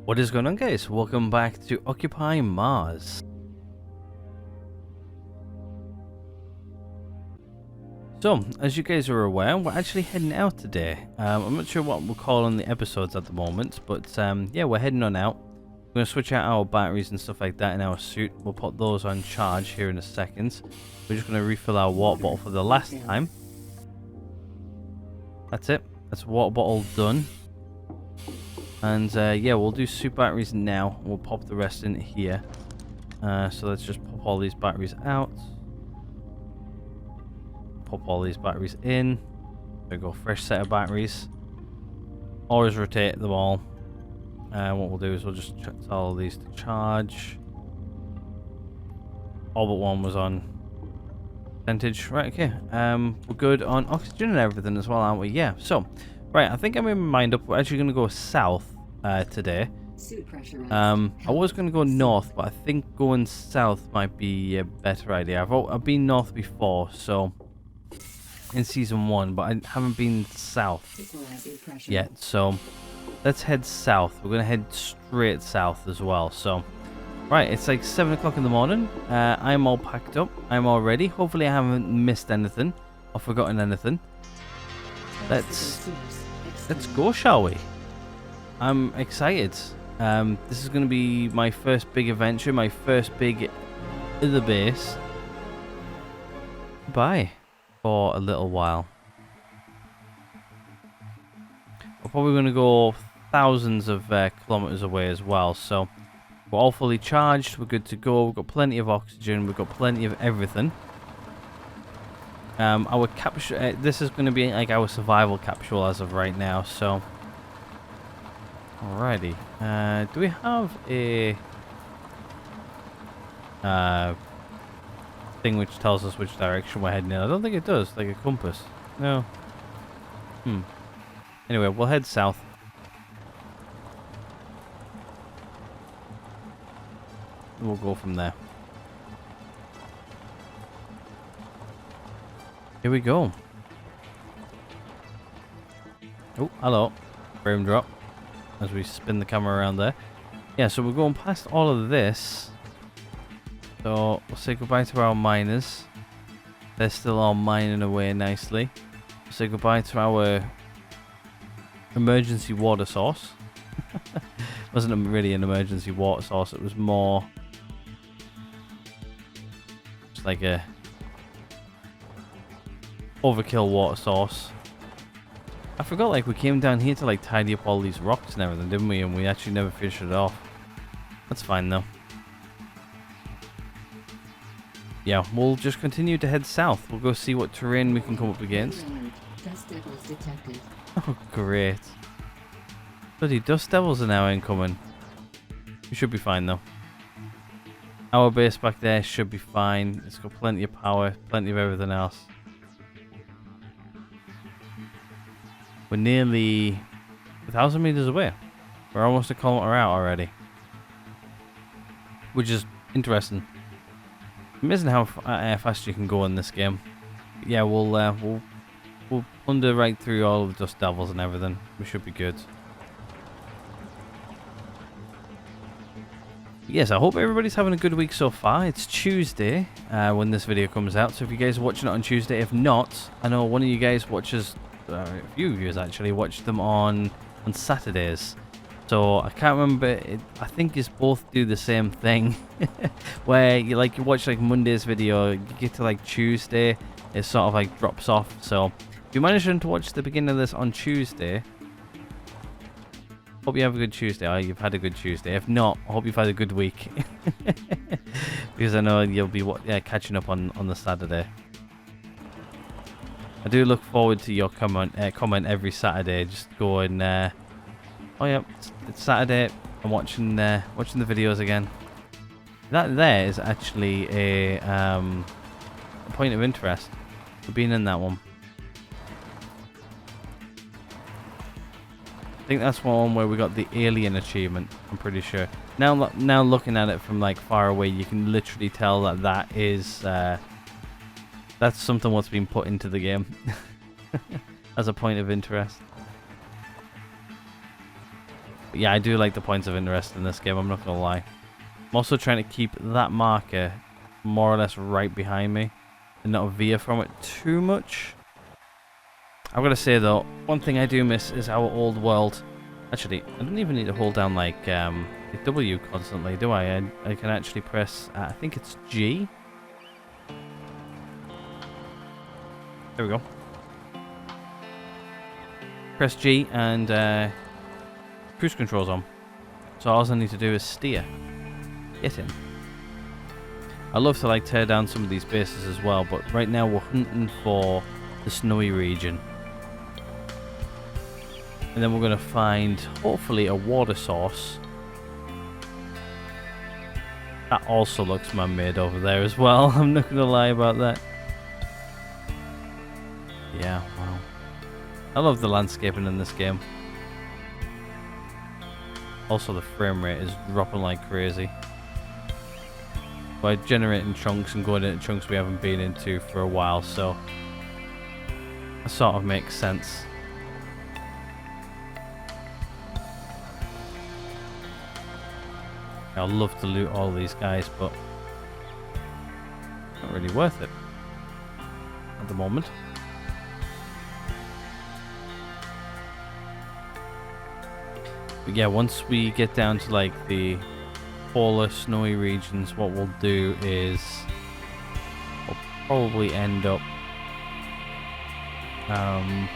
What is going on, guys? Welcome back to Occupy Mars. So, as you guys are aware, we're actually heading out today. I'm not sure what we're calling the episodes at the moment, but yeah, we're heading on out. We're going to switch out our batteries and stuff like that in our suit. We'll put those on charge here in a second. We're just going to refill our water bottle for the last time. That's it. That's water bottle done. And yeah, we'll do suit batteries now. We'll pop the rest in here. So let's just pop all these batteries out. Pop all these batteries in. There we go, fresh set of batteries. Always rotate them all. What we'll do is we'll just check all of these to charge. All but one was on percentage. Right, okay. We're good on oxygen and everything as well, aren't we? Yeah, so, right, I think I'm in my mind up. We're actually going to go south today. I was going to go north, but I think going south might be a better idea. I've been north before, so in season 1, but I haven't been south yet, so let's head south. We're going to head straight south as well. So right, it's like 7 o'clock in the morning. I'm all packed up, I'm all ready. Hopefully I haven't missed anything or forgotten anything. Let's go, shall we? I'm excited. This is going to be my first big adventure, my first big other base. Bye for a little while. We're probably going to go thousands of kilometers away as well, so we're all fully charged, we're good to go, we've got plenty of oxygen, we've got plenty of everything. Our capsule, this is going to be like our survival capsule as of right now, so alrighty. Do we have a thing which tells us which direction we're heading in? I don't think it does, like a compass. No. Anyway, we'll head south. We'll go from there. Here we go. Oh, hello. Frame drop. As we spin the camera around there. Yeah, so we're going past all of this. So we'll say goodbye to our miners. They're still all mining away nicely. We'll say goodbye to our emergency water source. Wasn't really an emergency water source, it was more just like a overkill water source. I forgot, like, we came down here to like tidy up all these rocks and everything, didn't we? And we actually never finished it off. That's fine though. Yeah, we'll just continue to head south. We'll go see what terrain we can come up against. Oh, great. Bloody dust devils are now incoming. We should be fine though. Our base back there should be fine. It's got plenty of power, plenty of everything else. We're nearly 1,000 meters away. We're almost a kilometer out already, which is interesting. Amazing how fast you can go in this game. But yeah, we'll plunder right through all of the dust devils and everything. We should be good. Yes, I hope everybody's having a good week so far. It's Tuesday when this video comes out, so if you guys are watching it on Tuesday, if not, I know one of you guys watches, a few of you actually watch them on Saturdays. So I can't remember, I think you both do the same thing, where you watch like Monday's video, you get to like Tuesday, it sort of like drops off. So if you managed to watch the beginning of this on Tuesday, hope you have a good Tuesday, or you've had a good Tuesday. If not, I hope you've had a good week. Because I know you'll be catching up on the Saturday. I do look forward to your comment every Saturday. Just going, oh yeah, it's Saturday. I'm watching the videos again. That there is actually a point of interest for being in that one. I think that's one where we got the alien achievement. I'm pretty sure. Now looking at it from like far away, you can literally tell that is that's something what's been put into the game as a point of interest. But yeah, I do like the points of interest in this game, I'm not gonna lie. I'm also trying to keep that marker more or less right behind me and not veer from it too much. I've got to say though, one thing I do miss is our old world. Actually, I don't even need to hold down like W constantly, do I? I can actually press, I think it's G. There we go. Press G and cruise control's on. So all I need to do is steer. Get in. I love to like tear down some of these bases as well, but right now we're hunting for the snowy region. And then we're going to find, hopefully, a water source. That also looks man-made over there as well. I'm not going to lie about that. Yeah, wow. I love the landscaping in this game. Also, the frame rate is dropping like crazy. By generating chunks and going into chunks we haven't been into for a while, so it sort of makes sense. I'd love to loot all these guys, but not really worth it at the moment. But yeah, once we get down to like the polar snowy regions, what we'll do is we'll probably end up I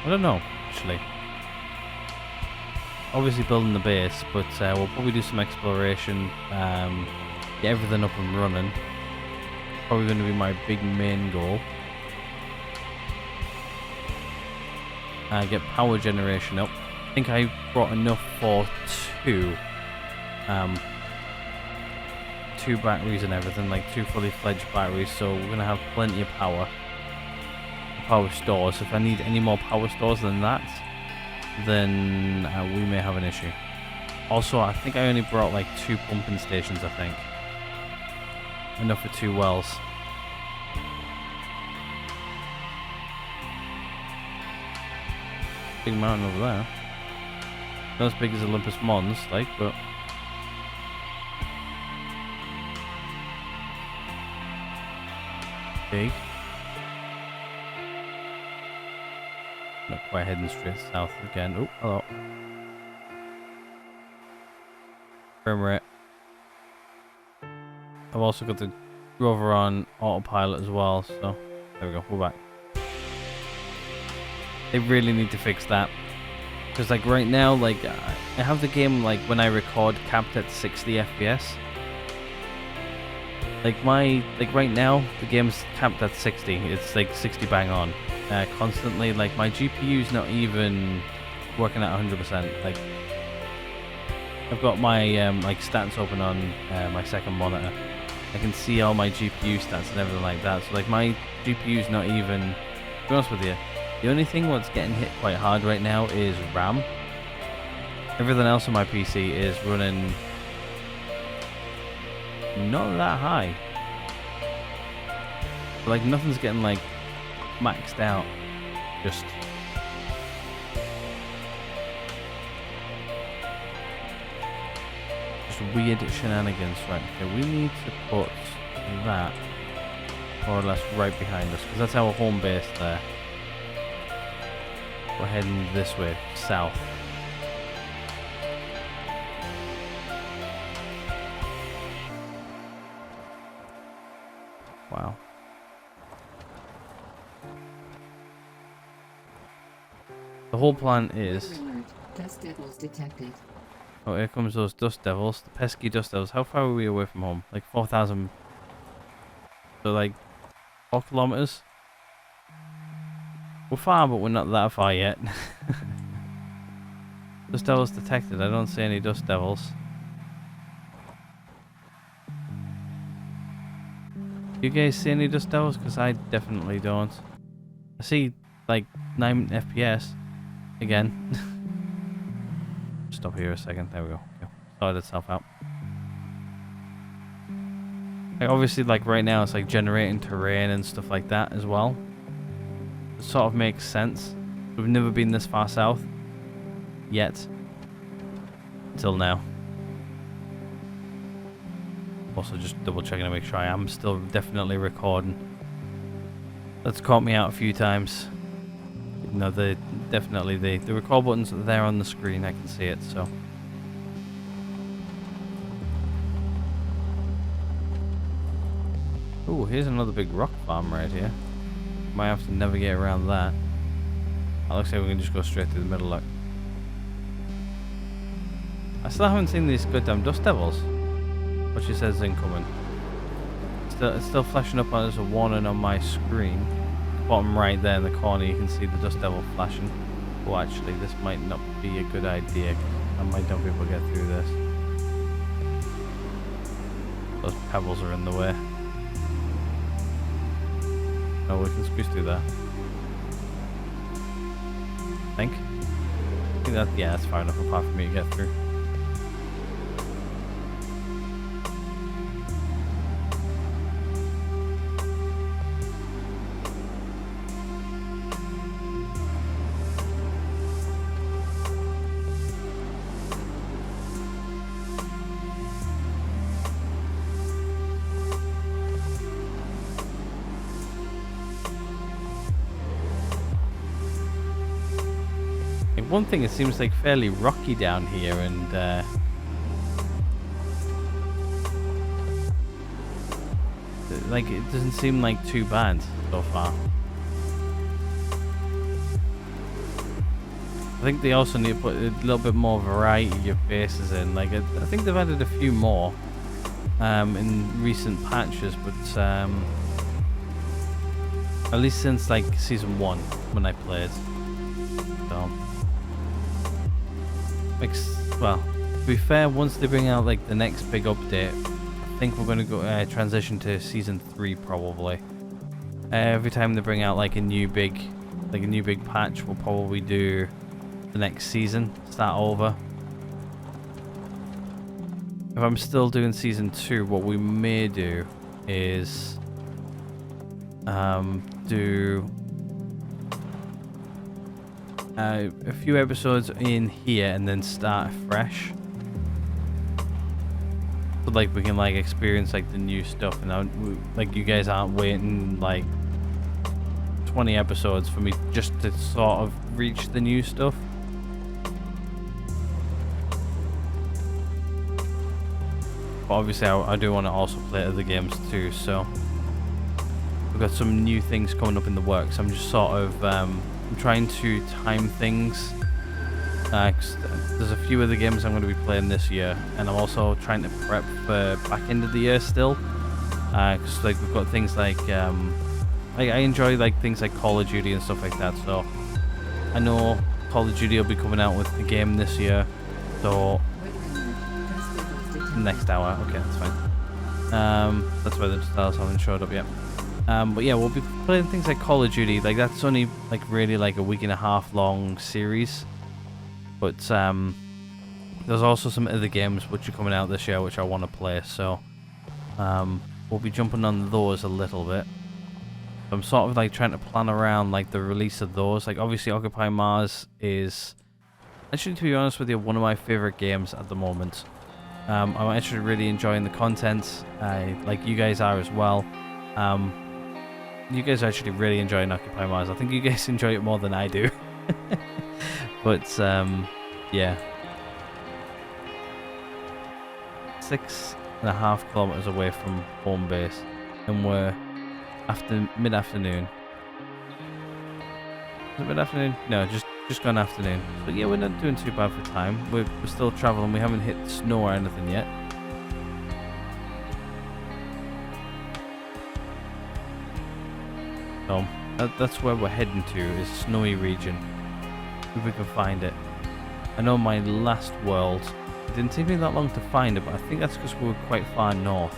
don't know actually, obviously building the base, but we'll probably do some exploration, get everything up and running. Probably going to be my big main goal. Get power generation up. I think I brought enough for two batteries and everything, like 2 fully fledged batteries, so we're gonna have plenty of power stores. If I need any more power stores than that, then we may have an issue. Also, I think I only brought like 2 pumping stations, I think. Enough for 2 wells. Big mountain over there. Not as big as Olympus Mons, like, but big. Not quite heading straight south again. Oh, hello. Frame rate. I've also got the rover on autopilot as well, so there we go, we're back. They really need to fix that. Because like right now, like I have the game like when I record capped at 60 FPS. Like right now, the game's capped at 60. It's like 60 bang on. Constantly, like my GPU's not even working at 100%. Like I've got my like stats open on my second monitor. I can see all my GPU stats and everything like that. So like my GPU's not even, to be honest with you, the only thing that's getting hit quite hard right now is RAM. Everything else on my PC is running not that high. Like nothing's getting like maxed out. Just weird shenanigans. Right, okay, we need to put that more or less right behind us, because that's our home base there. We're heading this way, south. Wow. The whole plan is... Dust devils detected. Oh, here comes those dust devils. The pesky dust devils. How far are we away from home? Like 4,000... So like 4 kilometers? We're far, but we're not that far yet. Dust devils detected. I don't see any dust devils. You guys see any dust devils? Because I definitely don't. I see like 9 FPS. Again. Stop here a second. There we go. Okay. Sorted itself out. Like obviously, like right now, it's like generating terrain and stuff like that as well. It sort of makes sense. We've never been this far south. yet. Until now. Also just double checking to make sure I am still definitely recording. That's caught me out a few times. No, the record buttons are there on the screen, I can see it, so. Ooh, here's another big rock farm right here. Might have to navigate around that. That looks like we can just go straight through the middle, like. I still haven't seen these goddamn dust devils. What she says incoming. It's still flashing up as a warning on my screen. Bottom right there in the corner, you can see the dust devil flashing. Oh, actually, this might not be a good idea. I might not be able to get through this. Those pebbles are in the way. Oh, we can squeeze through that. I think that, yeah, that's far enough apart for me to get through. One thing, it seems like fairly rocky down here, and like it doesn't seem like too bad so far. I think they also need to put a little bit more variety of bases in. Like I think they've added a few more in recent patches, but at least since like season 1 when I played. So. Well, to be fair, once they bring out like the next big update, I think we're going to go transition to season 3 probably. Every time they bring out like a new big patch, we'll probably do the next season, start over. If I'm still doing season 2, what we may do is do a few episodes in here and then start fresh, so like we can like experience like the new stuff, and like you guys aren't waiting like 20 episodes for me just to sort of reach the new stuff. But obviously I do want to also play other games too, so we've got some new things coming up in the works. I'm just sort of I'm trying to time things. There's a few other games I'm going to be playing this year, and I'm also trying to prep for back end of the year still. Because like we've got things like I enjoy like things like Call of Duty and stuff like that. So I know Call of Duty will be coming out with a game this year. So next hour, okay, that's fine. That's why the stars haven't showed up yet. But yeah, we'll be playing things like Call of Duty. Like that's only like really like a week and a half long series. But there's also some other games which are coming out this year which I want to play. So we'll be jumping on those a little bit. I'm sort of like trying to plan around like the release of those. Like obviously Occupy Mars is actually, to be honest with you, one of my favorite games at the moment. I'm actually really enjoying the content. Like you guys are as well. You guys are actually really enjoying Occupy Mars. I think you guys enjoy it more than I do. But yeah, 6.5 kilometers away from home base, and we're mid-afternoon. Is it mid-afternoon? No, just gone afternoon. But yeah, we're not doing too bad for time. We're still traveling. We haven't hit snow or anything yet. So that's where we're heading to, is snowy region. If we can find it. I know my last world, it didn't take me that long to find it, but I think that's because we were quite far north.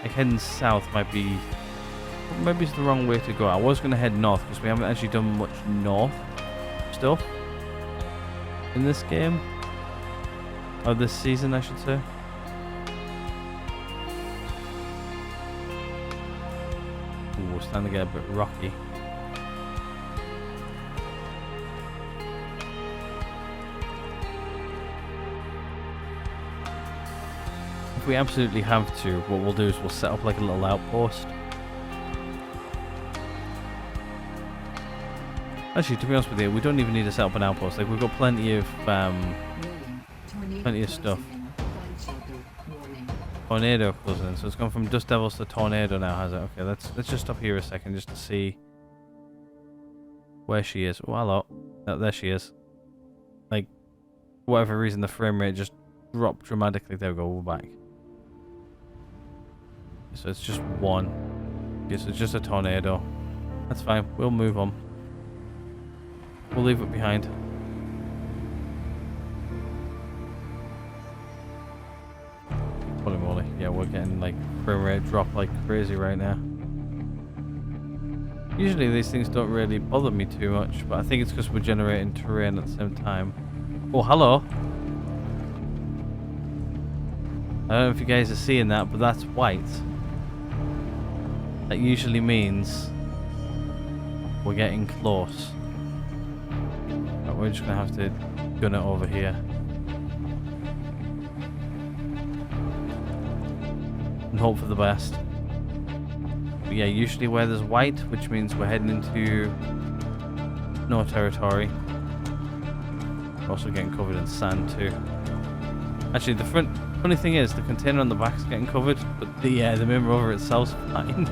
Like heading south might be, maybe it's the wrong way to go. I was going to head north because we haven't actually done much north stuff in this game. Or this season, I should say. Ooh, it's starting to get a bit rocky. if we absolutely have to, what we'll do is we'll set up like a little outpost. Actually, to be honest with you, we don't even need to set up an outpost. Like, we've got plenty of stuff. Tornado closing in. So it's gone from Dust Devils to Tornado now, has it? Okay, let's just stop here a second just to see where she is. Oh, hello. Oh, there she is. Like, for whatever reason, the frame rate just dropped dramatically. There we go, we're back. So it's just one. Okay, so it's just a tornado. That's fine. We'll move on. We'll leave it behind. Holy moly. Yeah, we're getting like frame rate drop like crazy right now. Usually these things don't really bother me too much, but I think it's because we're generating terrain at the same time. Oh, hello. I don't know if you guys are seeing that, but that's white. That usually means we're getting close. But we're just going to have to gun it over here. And hope for the best. But yeah, usually where there's white, which means we're heading into snow territory. We're also getting covered in sand too. Actually, the funny thing is, the container on the back is getting covered, but the main rover itself's fine.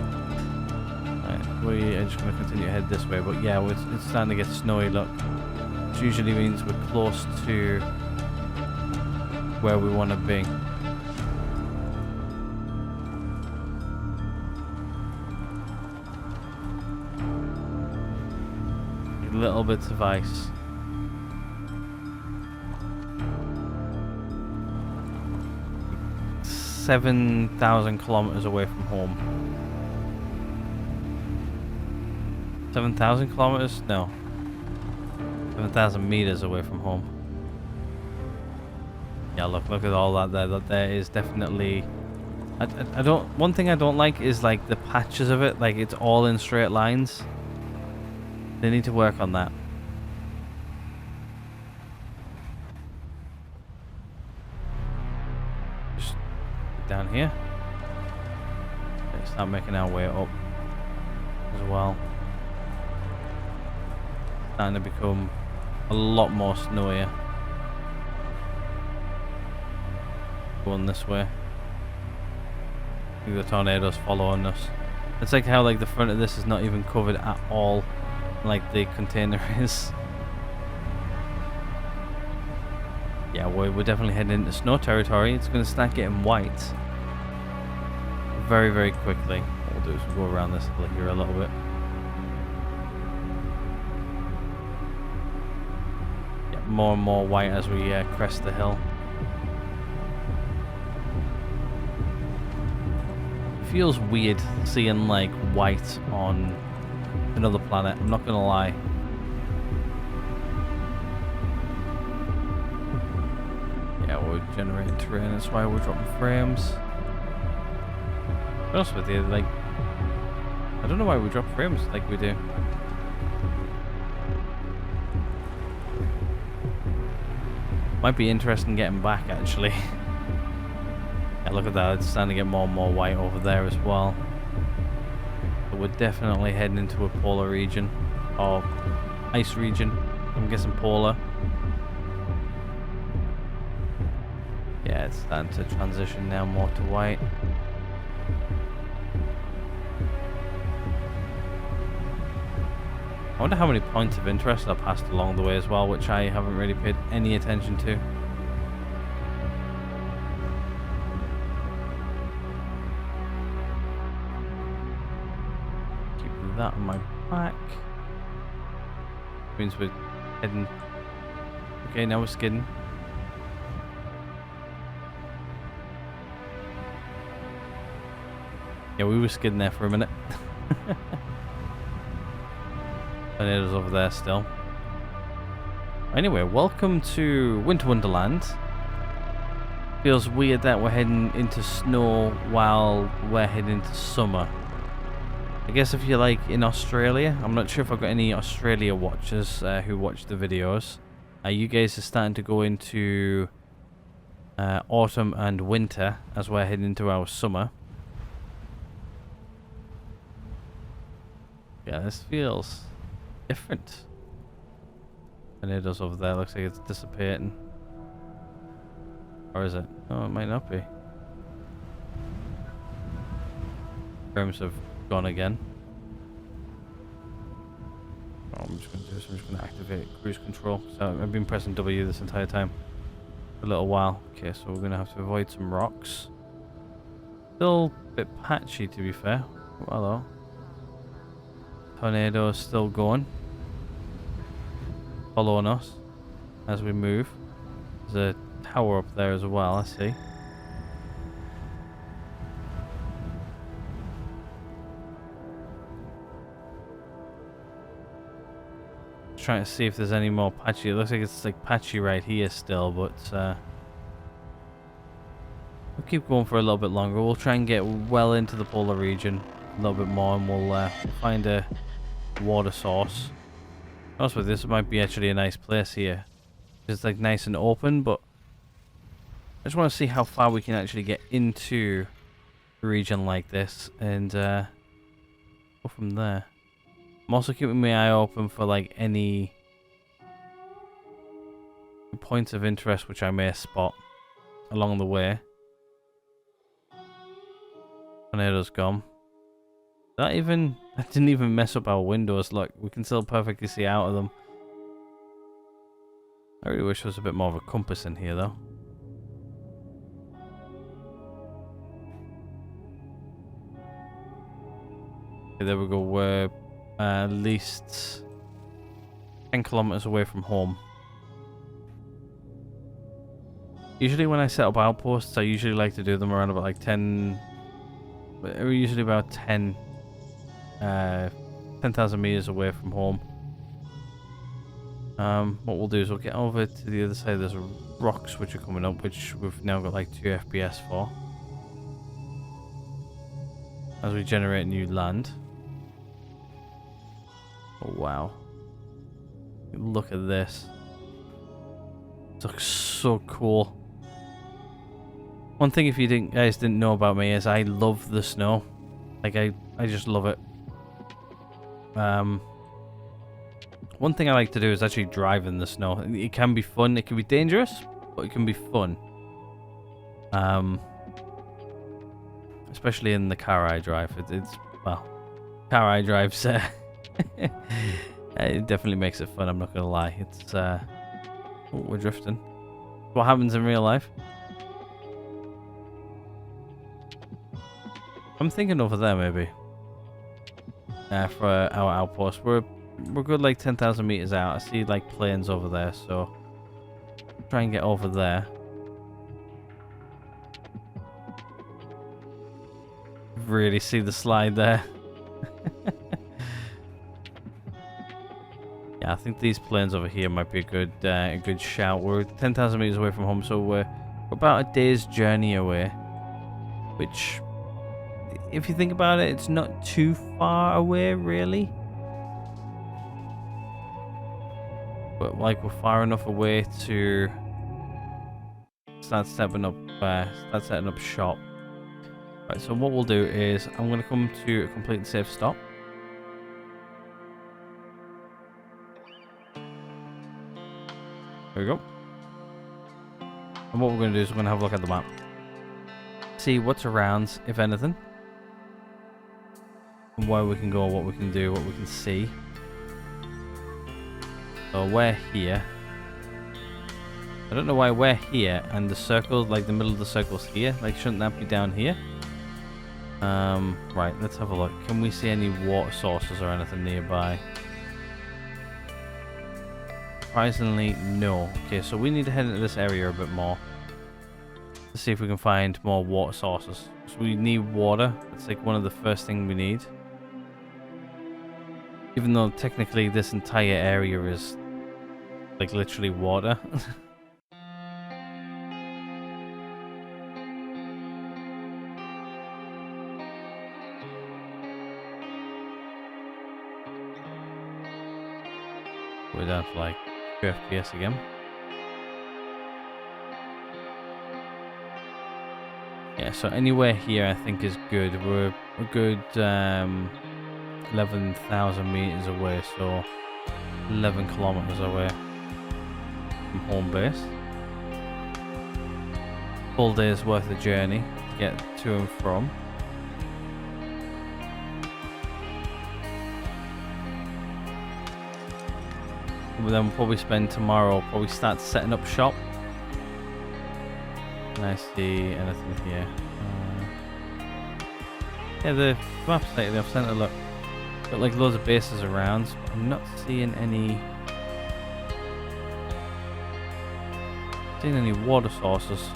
Right, we are just going to continue to head this way, but yeah, it's starting to get snowy, look. Which usually means we're close to where we want to be. Little bits of ice. $7,000 kilometers away from home. 7,000 kilometers? No. 7,000 meters away from home. Yeah, look at all that there. That there is definitely. I don't. One thing I don't like is like the patches of it. Like it's all in straight lines. They need to work on that. Just down here. Okay, start making our way up as well. Starting to become a lot more snowier. Going this way. I think the tornado's following us. It's like how like the front of this is not even covered at all. Like the container is. Yeah, we're definitely heading into snow territory. It's going to start getting white very, very quickly. What we'll do is we'll go around this hill here a little bit. Yeah, more and more white as we crest the hill. It feels weird seeing like white on another planet, I'm not gonna lie. Yeah, we're generating terrain, that's why we're dropping frames. To be honest with you, like, I don't know why we drop frames like we do. Might be interesting getting back, actually. Yeah, look at that, it's starting to get more and more white over there as well. We're definitely heading into a polar region, or ice region. I'm guessing polar. Yeah, it's starting to transition now more to white. I wonder how many points of interest are passed along the way as well, which I haven't really paid any attention to. That on my back means we're heading. Okay, now we're skidding. Yeah, we were skidding there for a minute. Tornadoes over there still. Anyway, welcome to Winter Wonderland. Feels weird that we're heading into snow while we're heading into summer. I guess if you're like in Australia, I'm not sure if I've got any Australia watchers who watch the videos. You guys are starting to go into autumn and winter as we're heading into our summer. Yeah, this feels different. Tornadoes over there, looks like it's dissipating. Or is it? Oh, it might not be. Frames have gone again. Oh, I'm just going to do this. I'm just going to activate cruise control. So I've been pressing W this entire time for a little while. Okay, so we're going to have to avoid some rocks. Still a bit patchy, to be fair. Hello. Tornado is still going. Following us as we move. There's a tower up there as well, I see. Trying to see if there's any more patchy. It looks like it's like patchy right here still, but we'll keep going for a little bit longer. We'll try and get well into the polar region a little bit more, and we'll find a water source. Also, this might be actually a nice place here. It's like nice and open, but I just want to see how far we can actually get into a region like this and go from there. I'm also keeping my eye open for like any points of interest which I may spot along the way. Tornado's gone. That didn't even mess up our windows. Look, we can still perfectly see out of them. I really wish there was a bit more of a compass in here though. Okay, there we go. We're at least 10 kilometers away from home. Usually when I set up outposts, I usually like to do them around about like 10... usually about 10,000 meters away from home. What we'll do is we'll get over to the other side. There's rocks which are coming up, which we've now got like 2 FPS for. As we generate new land. Oh wow. Look at this. It looks so cool. One thing if you guys didn't know about me is I love the snow. Like I just love it. One thing I like to do is actually drive in the snow. It can be fun. It can be dangerous, but it can be fun. Especially in the car I drive. It's well, car I drive's it definitely makes it fun. I'm not gonna lie. It's oh, we're drifting. What happens in real life? I'm thinking over there maybe. For our outpost, we're good like 10,000 meters out. I see like planes over there, so try and get over there. Really see the slide there. Yeah, I think these planes over here might be a good shout. We're 10,000 meters away from home, so we're about a day's journey away. Which, if you think about it, it's not too far away, really. But like, we're far enough away to start setting up shop. Right, so what we'll do is I'm going to come to a complete safe stop. There we go. And what we're going to do is we're going to have a look at the map. See what's around, if anything. And where we can go, what we can do, what we can see. So we're here. I don't know why we're here and the circle, like the middle of the circle's here. Like, shouldn't that be down here? Right, let's have a look. Can we see any water sources or anything nearby? Surprisingly, no. Okay, so we need to head into this area a bit more. Let's see if we can find more water sources. So we need water. That's like one of the first things we need. Even though technically this entire area is like literally water. We're down to like 2 FPS again. Yeah, so anywhere here I think is good. We're a good 11,000 meters away, so 11 kilometers away from home base. Full day's worth of journey to get to and from. Then we'll probably spend tomorrow, probably start setting up shop. Can I see anything here? Yeah, the map's slightly off center. Look, got like loads of bases around, but I'm not seeing any water sources.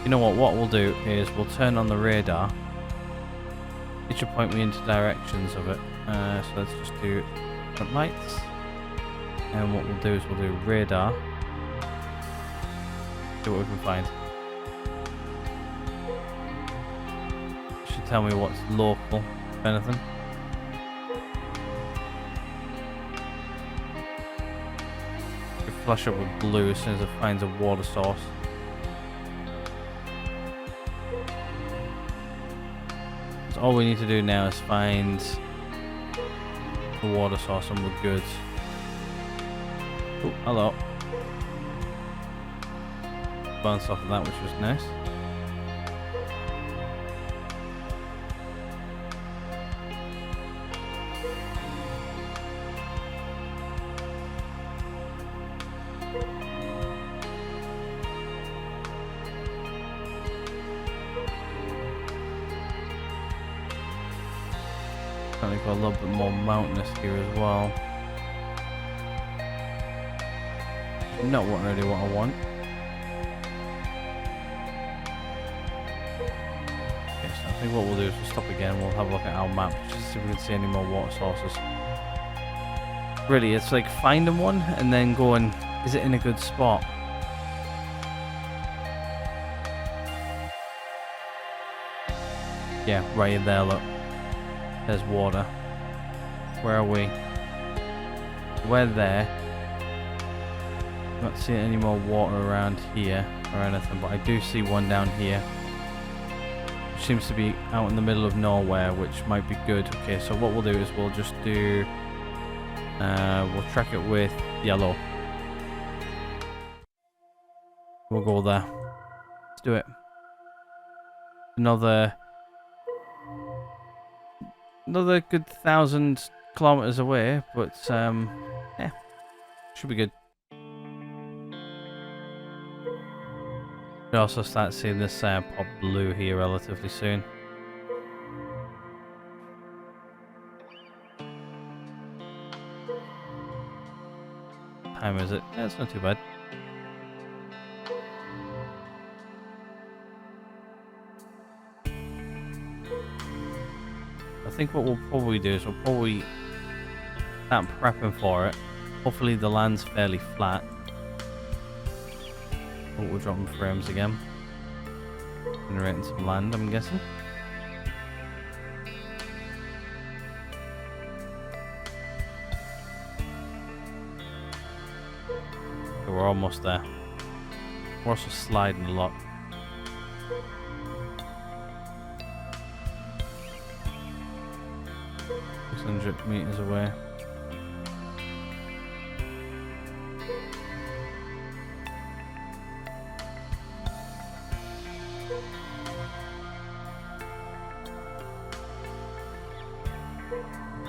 You know what? What we'll do is we'll turn on the radar. It should point me into directions of it. So let's just do front lights, and what we'll do is we'll do radar. See what we can find. Should tell me what's local, if anything. Should flash up with blue as soon as it finds a water source. So all we need to do now is find the water source and we're good. Oh, hello. Bounced off of that, which was nice. Apparently got a little bit more mountainous here as well. Not really what I want. Okay, so I think what we'll do is we'll stop again. We'll have a look at our map just to see if we can see any more water sources. Really, it's like finding one and then going, is it in a good spot? Yeah, right there, look. There's water. Where are we? We're there. Not seeing any more water around here or anything, but I do see one down here. Which seems to be out in the middle of nowhere, which might be good. Okay, so what we'll do is we'll just do... we'll track it with yellow. We'll go there. Let's do it. Another good 1,000 kilometers away, but yeah, should be good. We'll also start seeing this pop blue here relatively soon. Time is it? Yeah, it's not too bad. I think what we'll probably do is we'll probably start prepping for it. Hopefully the land's fairly flat. Oh, we're dropping frames again. Generating some land, I'm guessing. Okay, we're almost there. We're also sliding a lot. Meters away.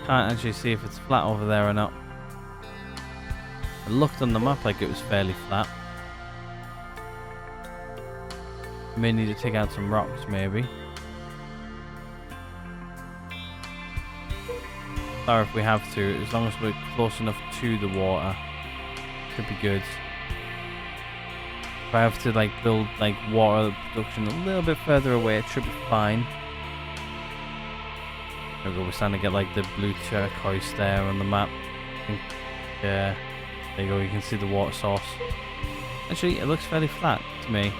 Can't actually see if it's flat over there or not. It looked on the map like it was fairly flat. May need to take out some rocks maybe. Or if we have to, as long as we're close enough to the water, should be good. If I have to like build like water production a little bit further away, it should be fine. There we go, we're starting to get like the blue turquoise there on the map. I think, yeah, there you go, you can see the water source. Actually, it looks fairly flat to me.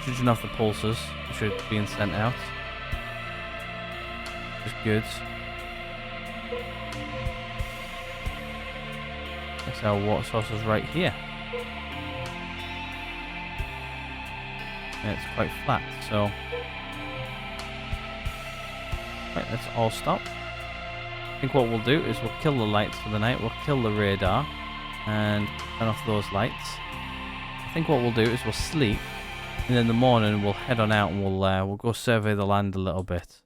Judging off the pulses, which are being sent out. Which is good. That's our water source is right here. Yeah, it's quite flat, so... Right, let's all stop. I think what we'll do is we'll kill the lights for the night, we'll kill the radar, and turn off those lights. I think what we'll do is we'll sleep, and in the morning we'll head on out and we'll go survey the land a little bit.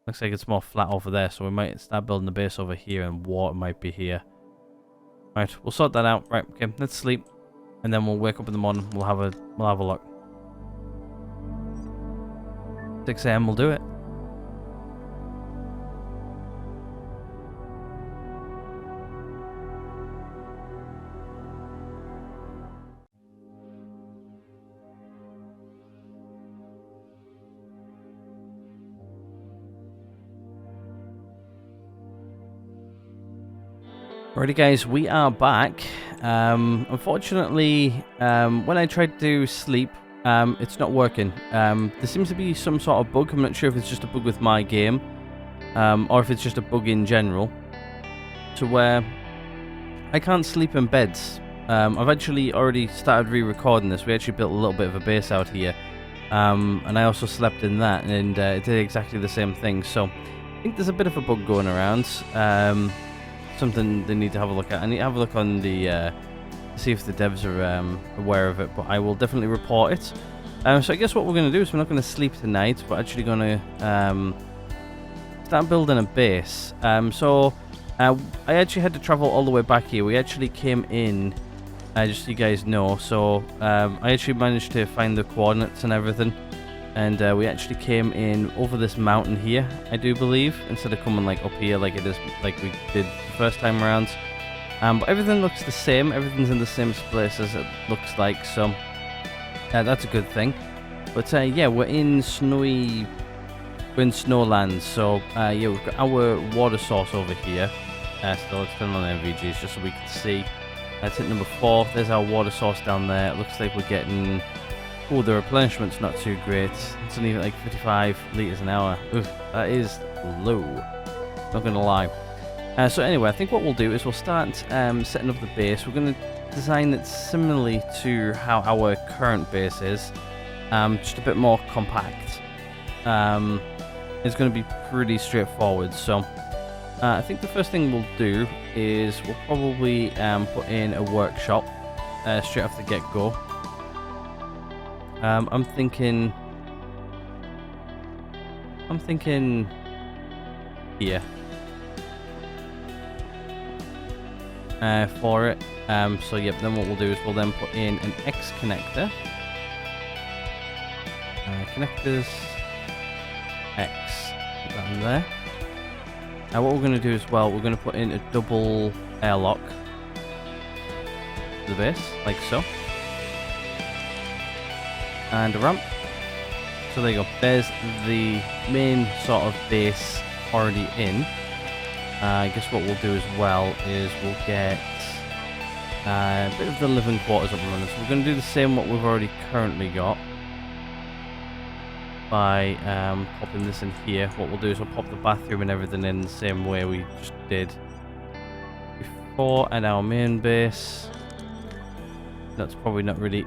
Looks like it's more flat over there, so we might start building the base over here, and water might be here. Right, we'll sort that out. Right, okay, let's sleep, and then we'll wake up in the morning. We'll have a look. 6 AM, we'll do it. Alrighty guys, we are back. Unfortunately, when I tried to sleep, it's not working. There seems to be some sort of bug. I'm not sure if it's just a bug with my game, or if it's just a bug in general, to where I can't sleep in beds. I've actually already started re-recording this. We actually built a little bit of a base out here, and I also slept in that, and it did exactly the same thing. So I think there's a bit of a bug going around. Something they need to have a look at. I need to have a look on the see if the devs are aware of it, but I will definitely report it. So I guess what we're going to do is we're not going to sleep tonight. We're actually going to start building a base. So I actually had to travel all the way back here. We actually came in, just so you guys know. So I actually managed to find the coordinates and everything. And we actually came in over this mountain here, I do believe, instead of coming like up here like it is, like we did the first time around. But everything looks the same. Everything's in the same place as it looks like, so that's a good thing. But yeah, we're in Snowlands. So yeah, we've got our water source over here. So let's turn on NVGs just so we can see. That's hit number 4. There's our water source down there. It looks like we're getting. Oh, the replenishment's not too great. It's only like 55 litres an hour. Oof, that is low. Not going to lie. So anyway, I think what we'll do is we'll start setting up the base. We're going to design it similarly to how our current base is. Just a bit more compact. It's going to be pretty straightforward. So I think the first thing we'll do is we'll probably put in a workshop straight off the get-go. I'm thinking here for it. So yep, then what we'll do is we'll then put in an X connector. Connectors X, put that in there. Now what we're going to do as well, we're going to put in a double airlock to the base, like so. And a ramp. So there you go. There's the main sort of base already in. I guess what we'll do as well is we'll get a bit of the living quarters up and running. So we're going to do the same what we've already currently got by popping this in here. What we'll do is we'll pop the bathroom and everything in the same way we just did before at our main base. That's probably not really.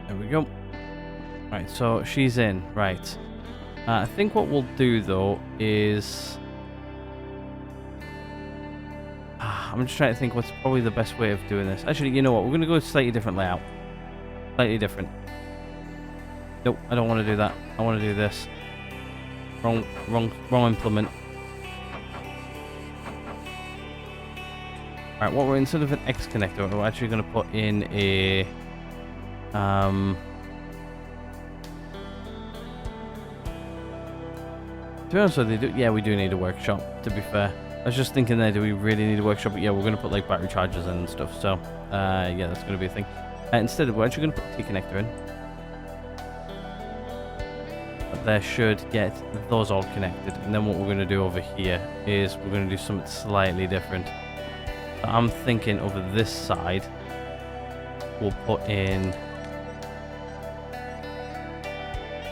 There we go. Right, so she's in. Right. I think what we'll do though is I'm just trying to think what's probably the best way of doing this. Actually, you know what? We're going to go a slightly different layout. Slightly different. Nope, I don't want to do that. I want to do this. Wrong implement. Alright, what we're instead of an X connector, we're actually going to put in a to be honest with you, yeah, we do need a workshop, to be fair. I was just thinking there, do we really need a workshop? But yeah, we're going to put like battery chargers and stuff, so yeah, that's going to be a thing. Instead, we're actually going to put a T connector in. But there should get those all connected. And then what we're going to do over here is we're going to do something slightly different. So I'm thinking over this side, we'll put in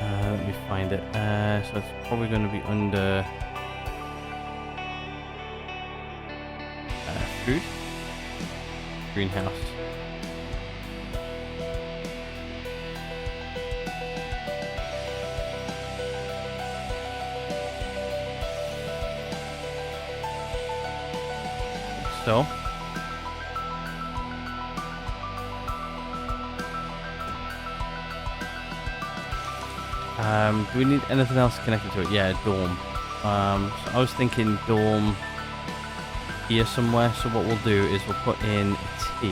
let me find it. So it's probably going to be under food, greenhouse. so. Do we need anything else connected to it? Yeah, a dome. So I was thinking dome here somewhere. So what we'll do is we'll put in a T.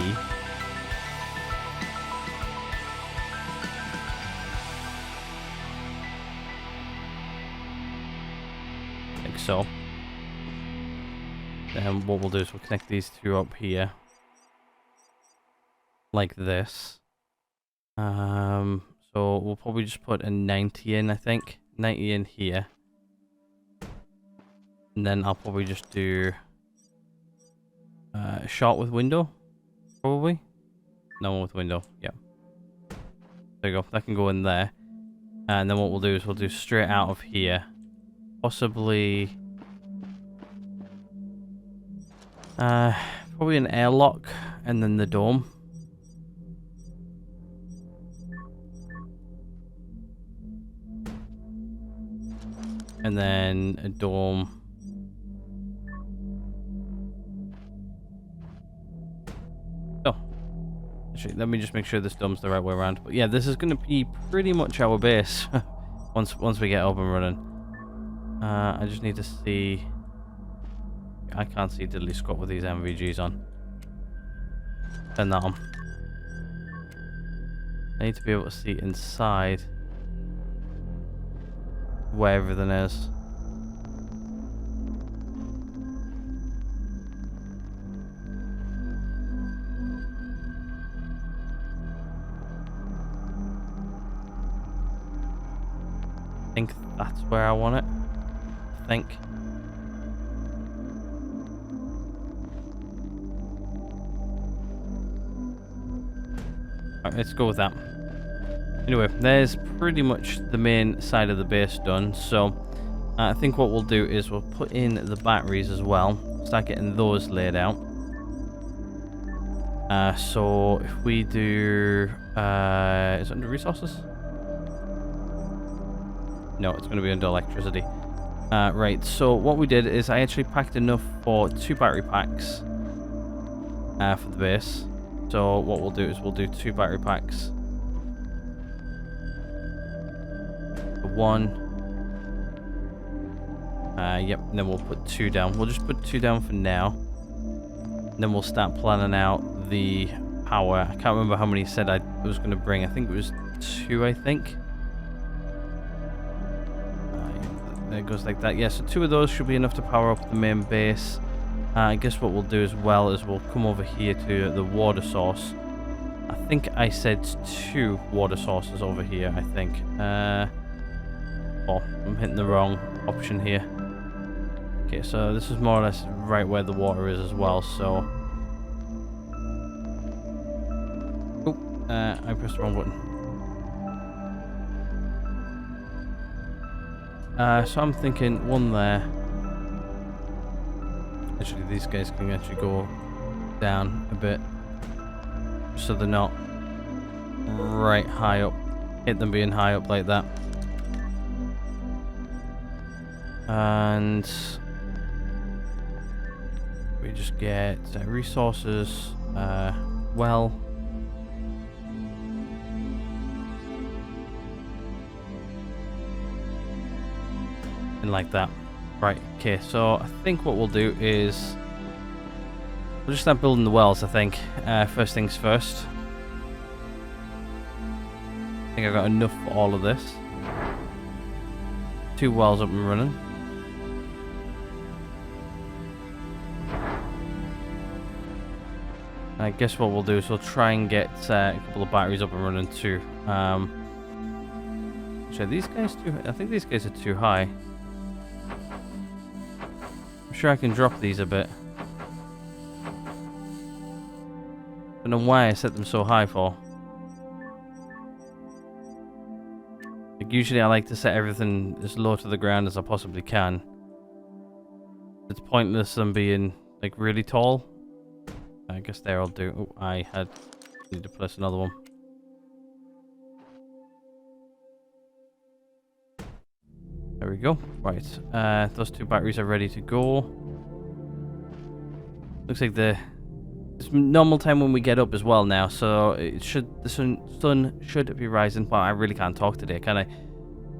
Like so. Then what we'll do is we'll connect these two up here. Like this. So we'll probably just put a 90 in, I think. 90 in here. And then I'll probably just do a shot with window, probably. No one with window, yeah. There you go, that can go in there. And then what we'll do is we'll do straight out of here. Possibly... probably an airlock and then the dome. And then a dome. Oh. Actually, let me just make sure this dome's the right way around. But yeah, this is going to be pretty much our base once we get up and running. I just need to see... I can't see diddly squat with these MVGs on. Turn that on. I need to be able to see inside where everything is. I think that's where I want it. I think. Alright, let's go with that. Anyway, there's pretty much the main side of the base done. So I think what we'll do is we'll put in the batteries as well. Start getting those laid out. So if we do... is it under resources? No, it's going to be under electricity. Right, so what we did is I actually packed enough for 2 battery packs for the base. So what we'll do is we'll do 2 battery packs. 1. Yep, and then we'll put 2 down. We'll just put 2 down for now. And then we'll start planning out the power. I can't remember how many said I was going to bring. I think it was 2, I think. There it goes like that. Yeah, so 2 of those should be enough to power up the main base. I guess what we'll do as well is we'll come over here to the water source. I think I said 2 water sources over here, I think. Oh, I'm hitting the wrong option here. Okay, so this is more or less right where the water is as well, so... Oh, I pressed the wrong button. So I'm thinking 1 there. Actually, these guys can actually go down a bit. So they're not right high up. Hit them being high up like that. And we just get resources, well, and like that. Right, okay, so I think what we'll do is we'll just start building the wells, I think. First things first. I think I've got enough for all of this. 2 wells up and running. I guess what we'll do is we'll try and get a couple of batteries up and running too. So these guys too. I think these guys are too high. I'm sure I can drop these a bit. Don't know why I set them so high for. Like usually I like to set everything as low to the ground as I possibly can. It's pointless them being like really tall. I guess there I'll do. Oh, I need to place another one. There we go. Right, those 2 batteries are ready to go. Looks like it's normal time when we get up as well now, so the sun should be rising. Well, I really can't talk today, can I?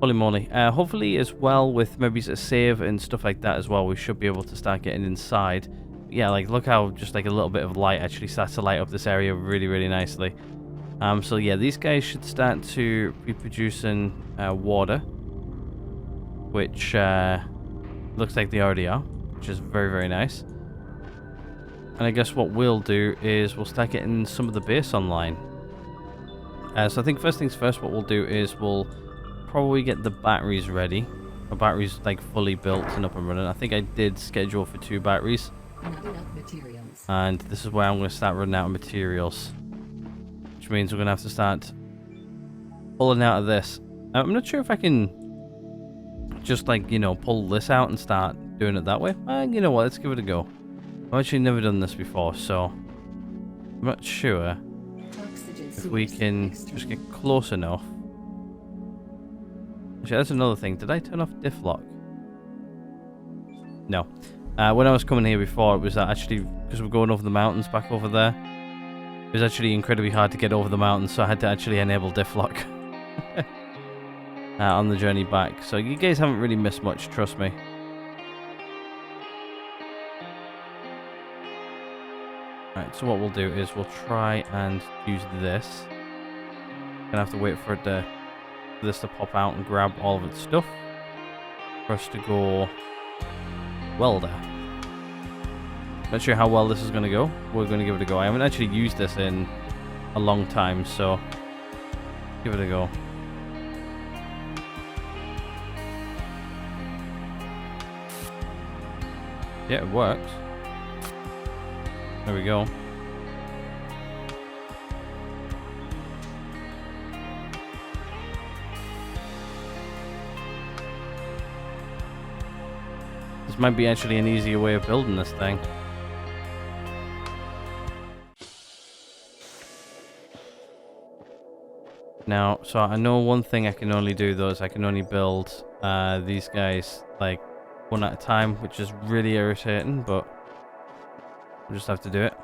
Holy moly. Hopefully as well with maybe a save and stuff like that as well, we should be able to start getting inside. Yeah, like look how just like a little bit of light actually starts to light up this area really, really nicely. So yeah, these guys should start to be producing water, which looks like they already are, which is very, very nice. And I guess what we'll do is we'll start getting some of the base online. So I think first things first, what we'll do is we'll probably get the batteries ready. The batteries like fully built and up and running. I think I did schedule for 2 batteries. Not enough materials. And this is where I'm going to start running out of materials. Which means we're going to have to start pulling out of this. I'm not sure if I can just like, you know, pull this out and start doing it that way. You know what, let's give it a go. I've actually never done this before, so I'm not sure if we can just get close enough. Actually, that's another thing. Did I turn off diff lock? No. When I was coming here before, it was actually, because we're going over the mountains back over there, it was actually incredibly hard to get over the mountains, so I had to actually enable diff lock on the journey back. So you guys haven't really missed much, trust me. Right, so what we'll do is we'll try and use this. Gonna have to wait for it to, for this to pop out and grab all of its stuff for us to go welder. Not sure how well this is going to go. We're going to give it a go. I haven't actually used this in a long time, so give it a go. Yeah, it works. There we go. This might be actually an easier way of building this thing. Now, so I know one thing I can only do though is I can only build these guys like one at a time, which is really irritating, but we'll just have to do it.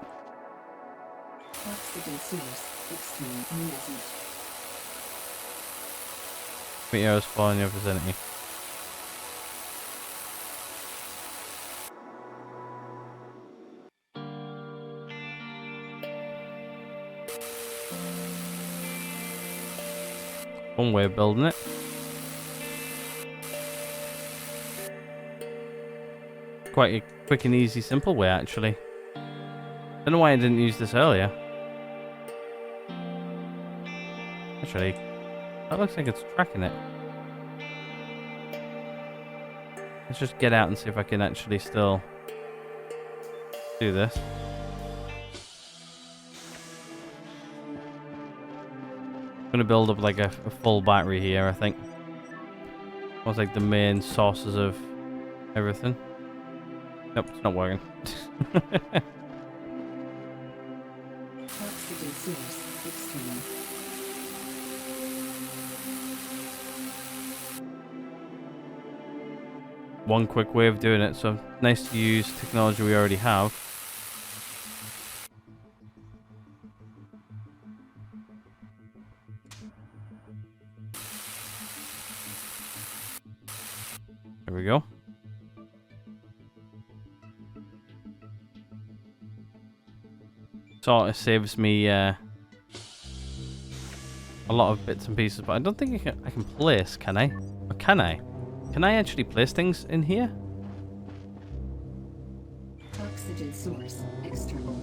Oxygen source extreme message. Meteors fall in your vicinity. One way of building it. Quite a quick and easy, simple way, actually. Don't know why I didn't use this earlier. Actually, that looks like it's tracking it. Let's just get out and see if I can actually still do this. I'm gonna build up like a full battery here, I think. What's like the main sources of everything. Nope, it's not working. Oxygen source extreme. One quick way of doing it, so nice to use technology we already have. There we go. Sort of saves me a lot of bits and pieces, but I don't think I can place, can I? Or can I? Can I actually place things in here? Oxygen source external.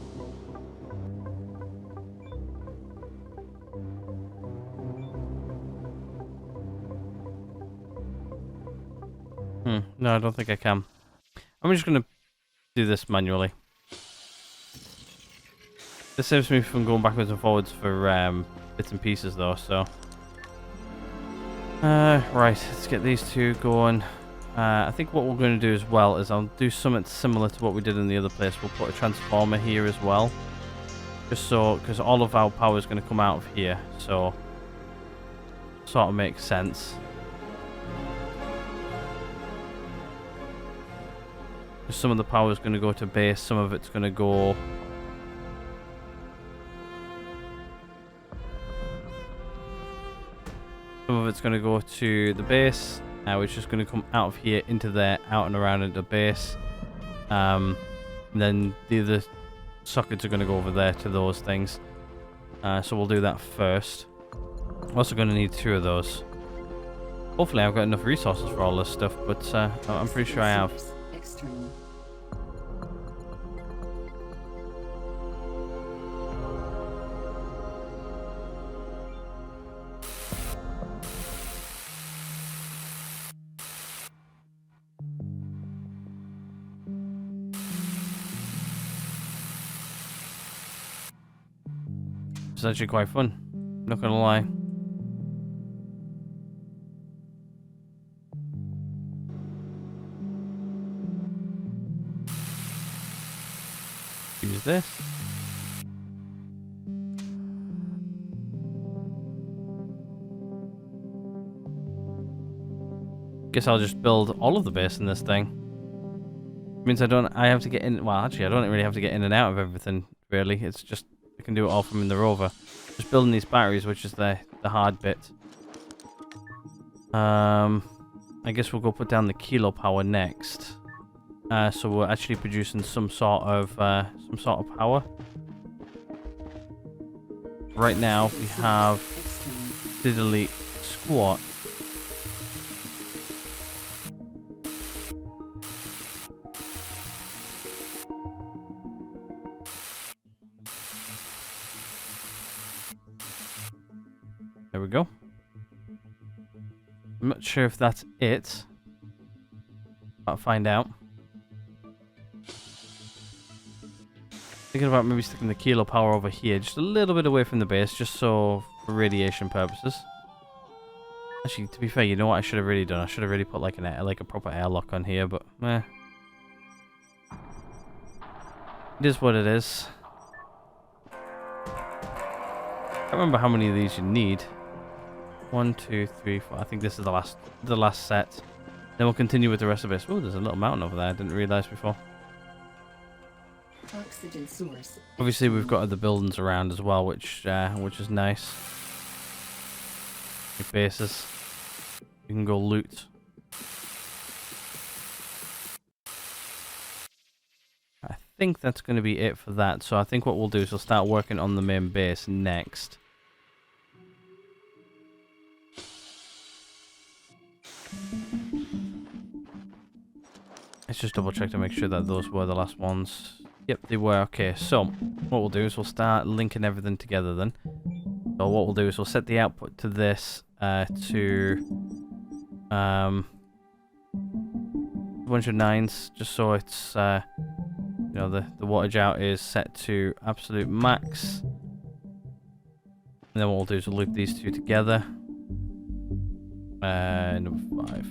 No, I don't think I can. I'm just going to do this manually. This saves me from going backwards and forwards for bits and pieces though, so... right, let's get these two going. I think what we're going to do as well is I'll do something similar to what we did in the other place. We'll put a transformer here as well. Just so, because all of our power is going to come out of here, so... Sort of makes sense. Some of the power is going to go to base, some of it's going to go... Some of it's going to go to the base, which is going to come out of here into there, out and around into base. And then the other sockets are going to go over there to those things. So we'll do that first. I'm also going to need 2 of those. Hopefully I've got enough resources for all this stuff, but I'm pretty sure I have. External. It's actually quite fun, not gonna lie. Use this. Guess I'll just build all of the base in this thing. Means I have to get in, well actually I don't really have to get in and out of everything really. It's just I can do it all from in the rover. Just building these batteries, which is the hard bit. I guess we'll go put down the kilo power next. So we're actually producing some sort of power. Right now we have diddly squat. There we go. I'm not sure if that's it. I'll find out. Thinking about maybe sticking the kilo power over here, just a little bit away from the base, just so for radiation purposes. Actually, to be fair, you know what I should have really done? I should have really put like a proper airlock on here, but meh. It is what it is. I can't remember how many of these you need. 1, 2, 3, 4. I think this is the last set. Then we'll continue with the rest of this. Oh, there's a little mountain over there. I didn't realize before. Oxygen source. Obviously, we've got other buildings around as well, which is nice. Like bases. You can go loot. I think that's going to be it for that. So I think what we'll do is we'll start working on the main base next. Let's just double check to make sure that those were the last ones. Yep, they were. Okay, so what we'll do is we'll start linking everything together then. So what we'll do is we'll set the output to this to 109s, just so it's you know, the wattage out is set to absolute max. And then what we'll do is we'll loop these two together. Number 5.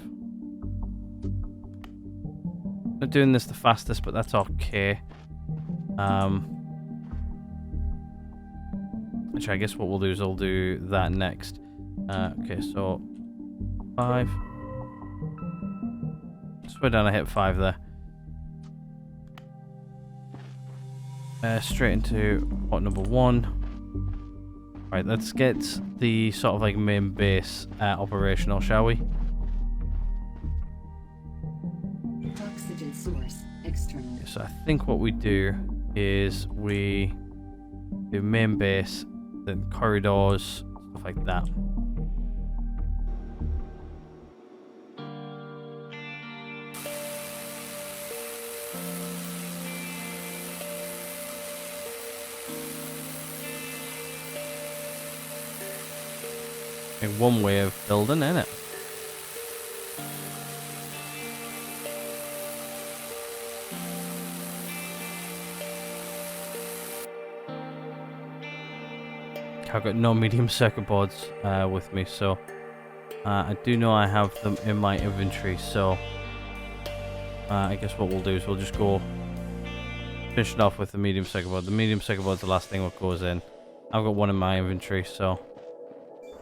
Not doing this the fastest, but that's okay. Actually, I guess what we'll do is we'll do that next. Okay, so 5. Swear down, I hit 5 there. Straight into port number 1. Right, let's get the sort of like main base operational, shall we? Oxygen source external. So I think what we do is we do main base, then corridors, stuff like that. Like one way of building, isn't it? I've got no medium circuit boards with me, so I do know I have them in my inventory, so I guess what we'll do is we'll just go finish it off with the medium circuit board. The medium circuit board's the last thing that goes in. I've got one in my inventory, so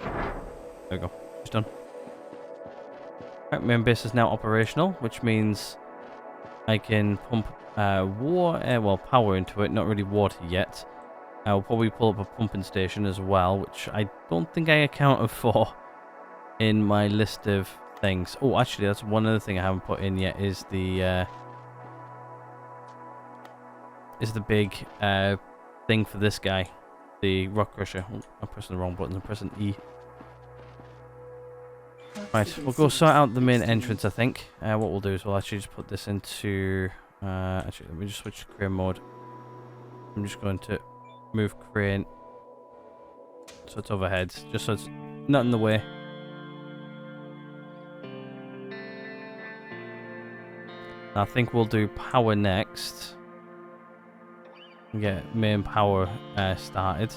there we go. It's done. Right, main base is now operational, which means I can pump power into it, not really water yet. I'll probably pull up a pumping station as well, which I don't think I accounted for in my list of things. Oh, actually, that's one other thing I haven't put in yet is the big thing for this guy, the rock crusher. Oh, I'm pressing the wrong buttons. I'm pressing E. Right, we'll go sort out the main entrance, I think. What we'll do is we'll actually just put this into... actually, let me just switch to crane mode. I'm just going to move crane so it's overhead, just so it's not in the way. I think we'll do power next. Get main power started.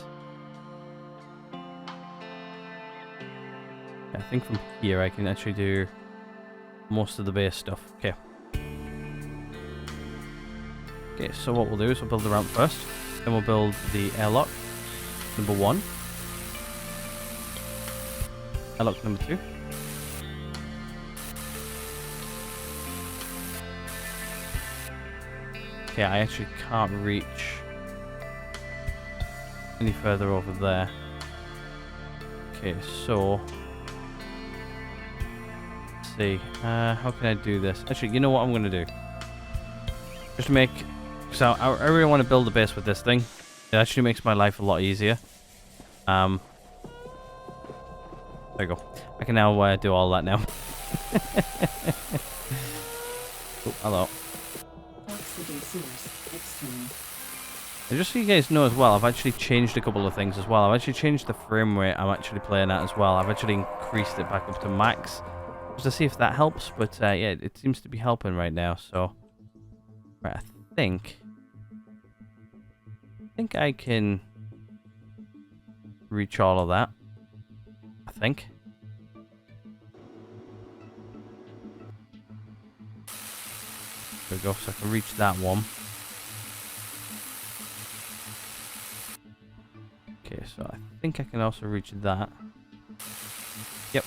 I think from here I can actually do most of the base stuff. Okay. Okay, so what we'll do is we'll build the ramp first. Then we'll build the airlock, number 1. Airlock number 2. Okay, I actually can't reach any further over there. Okay, so... let's see. How can I do this? Actually, you know what I'm going to do? Just to make... so I really want to build a base with this thing. It actually makes my life a lot easier. There you go. I can now do all that now. Oh, hello. Oxygen source external. And just so you guys know as well, I've actually changed a couple of things as well. I've actually changed the frame rate I'm actually playing at as well. I've actually increased it back up to max. Just to see if that helps. But yeah, it seems to be helping right now. So, right, I think I can reach all of that. I think. There we go, so I can reach that one. Okay, so I think I can also reach that. Yep.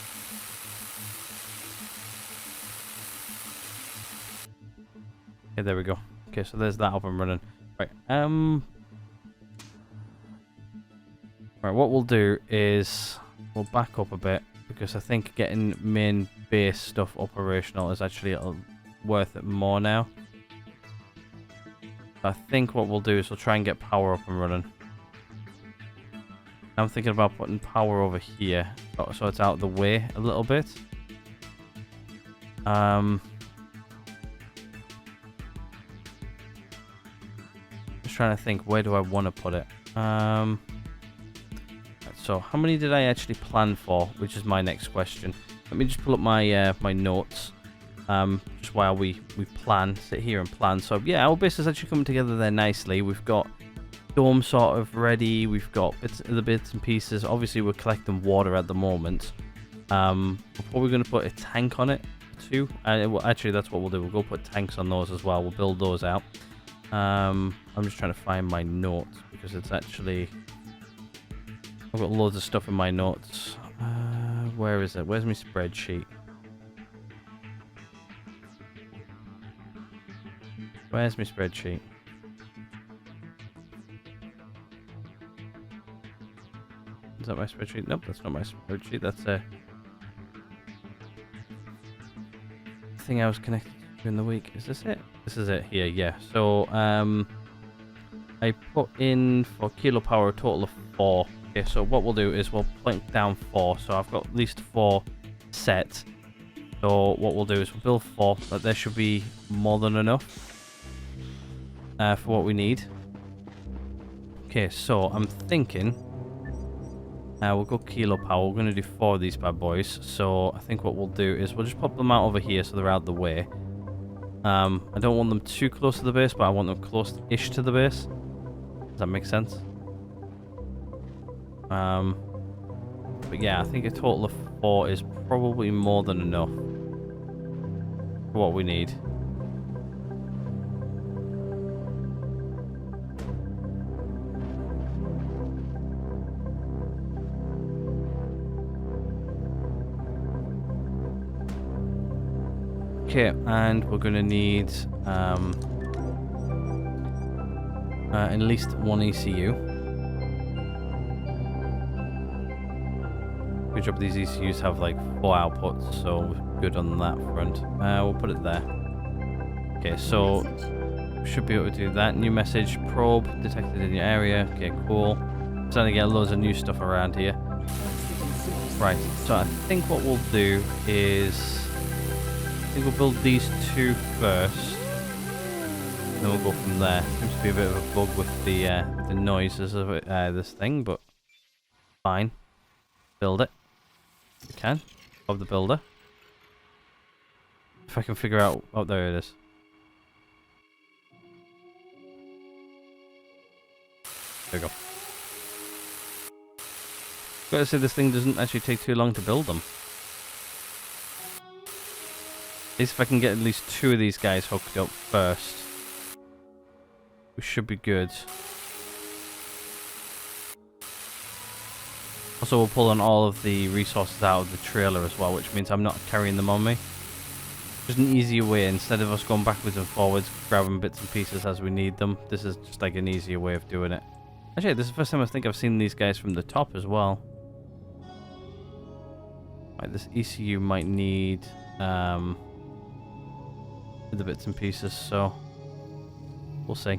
Okay, there we go. Okay, so there's that up and running. Right, right, what we'll do is we'll back up a bit because I think getting main base stuff operational is actually worth it more now. I think what we'll do is we'll try and get power up and running. I'm thinking about putting power over here so it's out of the way a little bit. Just trying to think, where do I want to put it? So how many did I actually plan for, which is my next question. Let me just pull up my my notes. Just while we sit here and plan. So yeah, our base is actually coming together there nicely. We've got dome sort of ready. We've got the bits and pieces. Obviously, we're collecting water at the moment. We're probably going to put a tank on it too. Well, actually, that's what we'll do. We'll go put tanks on those as well. We'll build those out. I'm just trying to find my notes because it's actually... I've got loads of stuff in my notes. Where is it? Where's my spreadsheet? Where's my spreadsheet? Is that my spreadsheet? Nope, that's not my spreadsheet. That's a thing I was connected to during the week. Is this it? This is it here, yeah. So, I put in for kilo power a total of 4. Okay, so what we'll do is we'll plink down 4. So I've got at least 4 set. So what we'll do is we'll build 4, but there should be more than enough. For what we need. Okay, so I'm thinking we'll go kilo power. We're going to do 4 of these bad boys. So I think what we'll do is we'll just pop them out over here so they're out of the way. I don't want them too close to the base, but I want them close-ish to the base. Does that make sense? But yeah, I think a total of 4 is probably more than enough for what we need. Okay, and we're going to need at least one ECU. Good job, these ECUs have like 4 outputs, so good on that front. We'll put it there. Okay, so should be able to do that. New message, probe detected in your area. Okay, cool. Starting to get loads of new stuff around here. Right, so I think what we'll do is we'll build these 2 first. And then we'll go from there. Seems to be a bit of a bug with the noises of it, this thing, but fine. Build it. We can. Of the builder. If I can figure out... Oh, there it is. There we go. Gotta say, this thing doesn't actually take too long to build them. At least if I can get at least 2 of these guys hooked up first, we should be good. Also, we'll pull on all of the resources out of the trailer as well, which means I'm not carrying them on me. Just an easier way, instead of us going backwards and forwards, grabbing bits and pieces as we need them. This is just like an easier way of doing it. Actually, this is the first time I think I've seen these guys from the top as well. Right, this ECU might need the bits and pieces, so we'll see.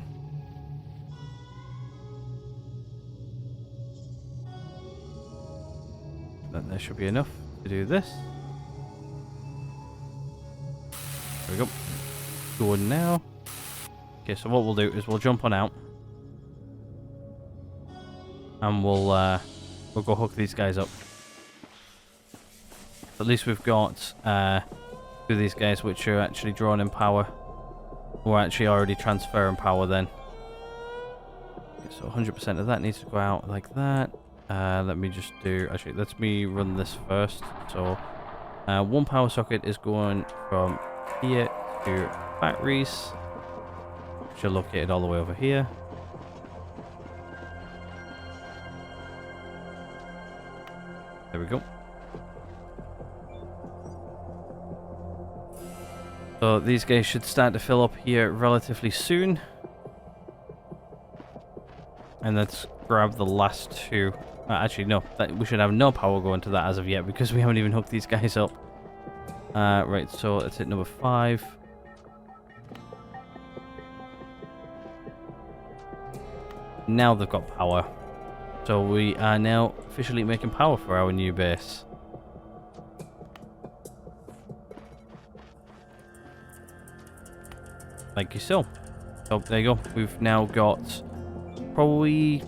Then there should be enough to do this. There we go. Going now. Okay, so what we'll do is we'll jump on out, and we'll go hook these guys up. At least we've got 2 of these guys which are actually drawing in power. We're actually already transferring power then. Okay, so 100% of that needs to go out like that. Let me just do... Actually, let me run this first. So, 1 power socket is going from here to batteries, which are located all the way over here. There we go. So these guys should start to fill up here relatively soon. And let's grab the last 2. Actually, no. We should have no power going to that as of yet, because we haven't even hooked these guys up. Right, so let's hit number 5. Now they've got power. So we are now officially making power for our new base. Like you so. So there you go. We've now got probably,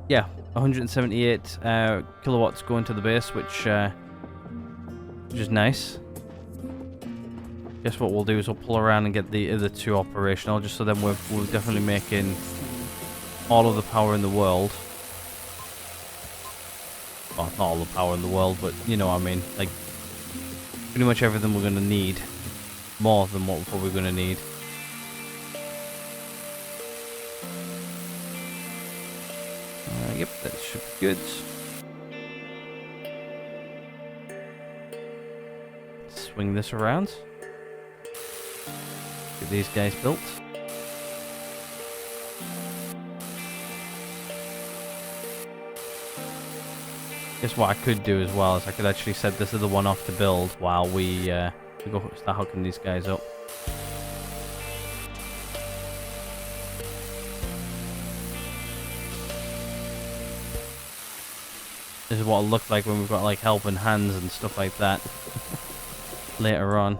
yeah, 178 kilowatts going to the base, which is nice. Guess what we'll do is we'll pull around and get the other 2 operational, just so then we're definitely making all of the power in the world. Well, not all the power in the world, but you know what I mean. Like, pretty much everything we're going to need. More than what we're probably going to need. Yep, that should be good. Swing this around. Get these guys built. Guess what I could do as well is I could actually set this other one off to build while we go start hooking these guys up. This is what it'll look like when we've got like helping hands and stuff like that later on.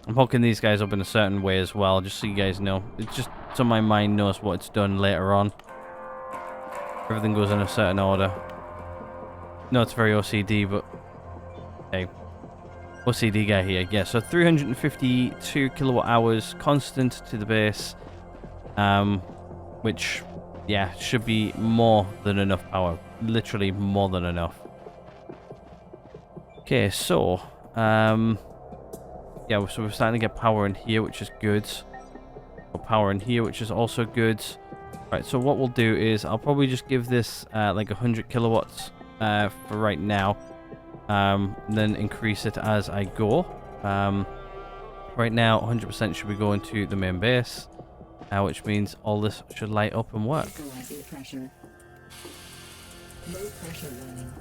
I'm hooking these guys up in a certain way as well, just so you guys know. It's just so my mind knows what it's done later on. Everything goes in a certain order. No, it's very OCD, but hey. OCD guy here. Yeah, so 352 kilowatt hours constant to the base, which, yeah, should be more than enough power. Literally more than enough. Okay, so yeah, so we're starting to get power in here, which is good. Got power in here, which is also good. Right, so what we'll do is I'll probably just give this like 100 kilowatts for right now. then increase it as I go. Right now, 100% should be going to the main base, which means all this should light up and work. Equalizing pressure. Low pressure warning.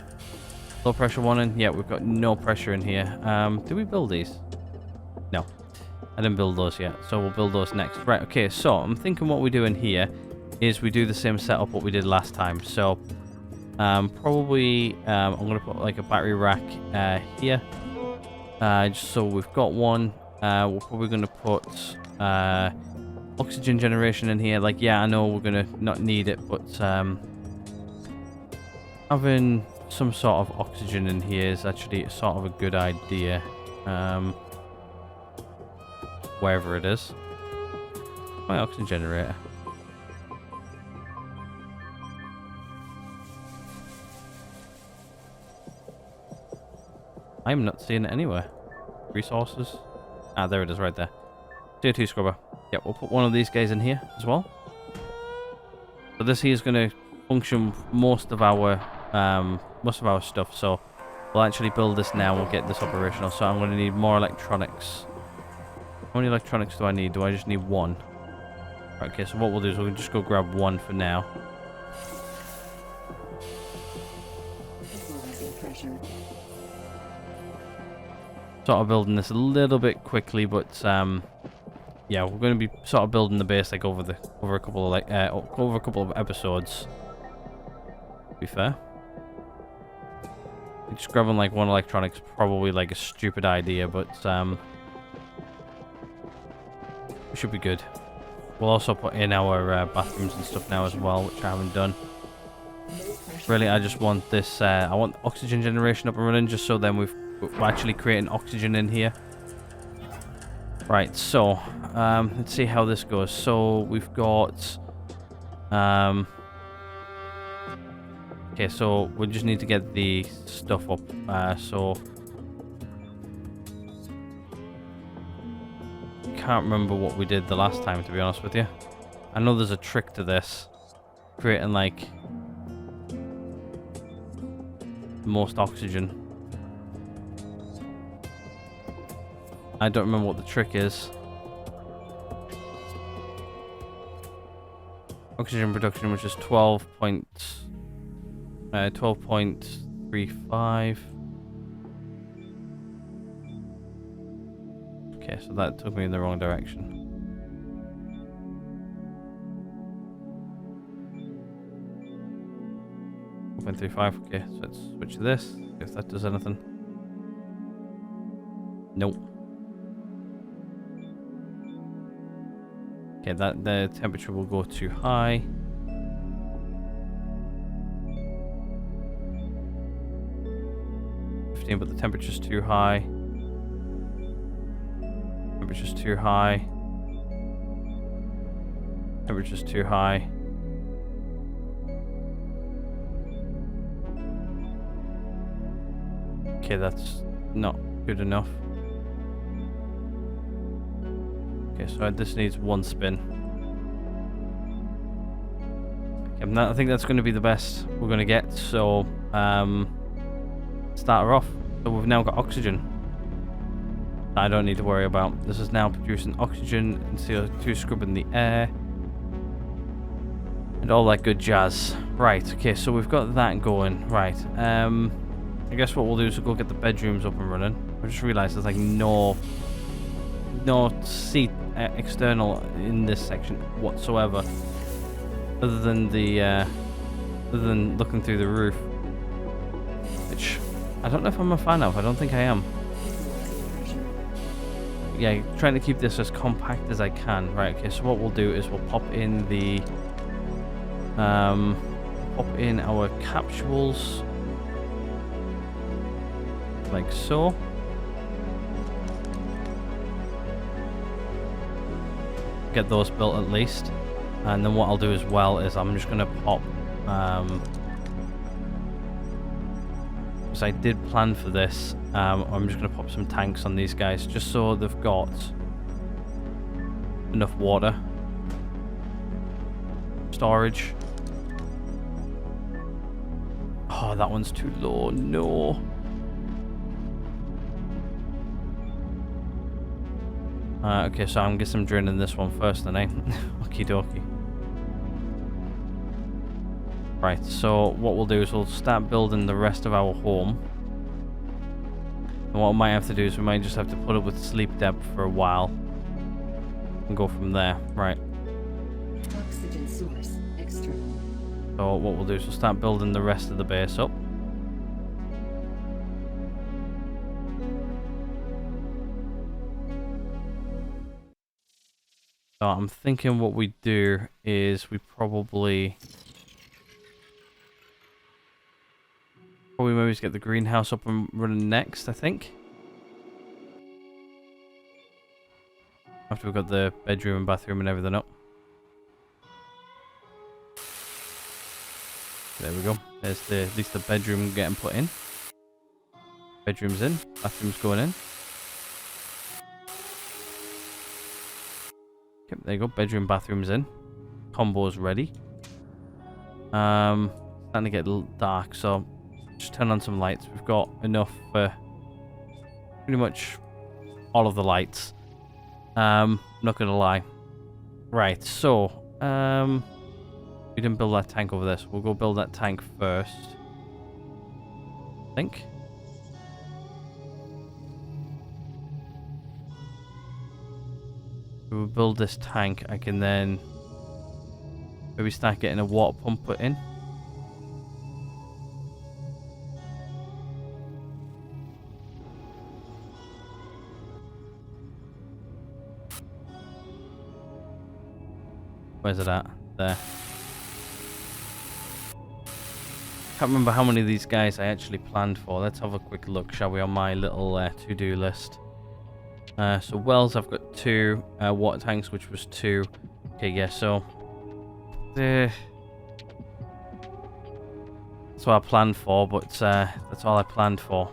Low pressure warning. Yeah, we've got no pressure in here. Did we build these? No, I didn't build those yet, so we'll build those next. Right, okay, so I'm thinking what we do in here is we do the same setup what we did last time. So probably I'm going to put like a battery rack here, just so we've got one. We're probably going to put oxygen generation in here. Like, yeah, I know we're going to not need it, but having some sort of oxygen in here is actually sort of a good idea. Wherever it is. My oxygen generator. I'm not seeing it anywhere. Resources. Ah, there it is right there. CO2 scrubber. Yeah, we'll put one of these guys in here as well. So this here is going to function most of our stuff. So we'll actually build this now. We'll get this operational. So I'm going to need more electronics. How many electronics do I need? Do I just need one? Right, okay, so what we'll do is we'll just go grab one for now. Equalizing pressure. Sort of building this a little bit quickly, but yeah, we're going to be sort of building the base like over a couple of episodes. To be fair, just grabbing like one electronic's probably like a stupid idea, but we should be good. We'll also put in our bathrooms and stuff now as well, which I haven't done. Really, I just want this. I want oxygen generation up and running, just so then we're actually creating oxygen in here. Right, so let's see how this goes. So we've got okay, so we just need to get the stuff up. So can't remember what we did the last time, to be honest with you. I know there's a trick to this, creating like the most oxygen. I don't remember what the trick is. Oxygen production, which is 12.35. Okay, so that took me in the wrong direction. .35. Okay, so let's switch to this. If that does anything. Nope. Okay, that the temperature will go too high. But the temperature's too high. Temperature's too high. Temperature's too high. Okay, that's not good enough. Okay, so this needs one spin. Okay, I think that's going to be the best we're going to get. So, start her off. So we've now got oxygen. I don't need to worry about. This is now producing oxygen and CO2 scrubbing the air. And all that good jazz. Right, okay, so we've got that going. Right, I guess what we'll do is we'll go get the bedrooms up and running. I just realised there's like no seat external in this section whatsoever. Other than looking through the roof. Which I don't know if I'm a fan of. I don't think I am. Yeah, trying to keep this as compact as I can. Right, okay, so what we'll do is we'll pop in the our capsules like so. Get those built at least. And then what I'll do as well is I'm just gonna pop because I did plan for this. I'm just going to pop some tanks on these guys just so they've got enough water storage. Oh, that one's too low. No. Okay, so I'm guessing I'm draining this one first then, eh? Okie dokie. Right, so what we'll do is we'll start building the rest of our home. And what we might have to do is we might just have to put up with sleep depth for a while. And go from there. Right. Oxygen source external. So what we'll do is we'll start building the rest of the base up. So I'm thinking what we do is we probably maybe just get the greenhouse up and running next, I think. After we've got the bedroom and bathroom and everything up. There we go. There's at least the bedroom getting put in. Bedroom's in, bathroom's going in. Yep, there you go. Bedroom, bathroom's in. Combo's ready. Starting to get a little dark, so just turn on some lights. We've got enough for pretty much all of the lights. Not gonna lie. Right, so we didn't build that tank over this. We'll go build that tank first. I think. If we build this tank, I can then maybe start getting a water pump put in. Where's it at? There. Can't remember how many of these guys I actually planned for. Let's have a quick look, shall we, on my little to-do list. So wells, I've got 2. Water tanks, which was 2. Okay, yeah, so that's what I planned for, but that's all I planned for.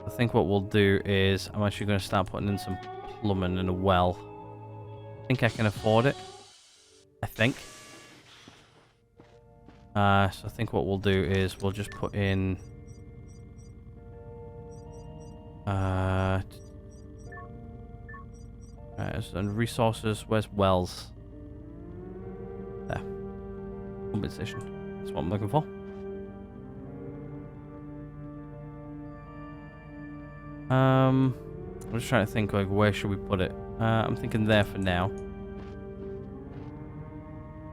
I think what we'll do is I'm actually going to start putting in some plumbing in a well. I think I can afford it. I think. So I think what we'll do is we'll just put in and resources. Where's wells? There. Pumping station. That's what I'm looking for. I'm just trying to think, like, where should we put it? I'm thinking there for now.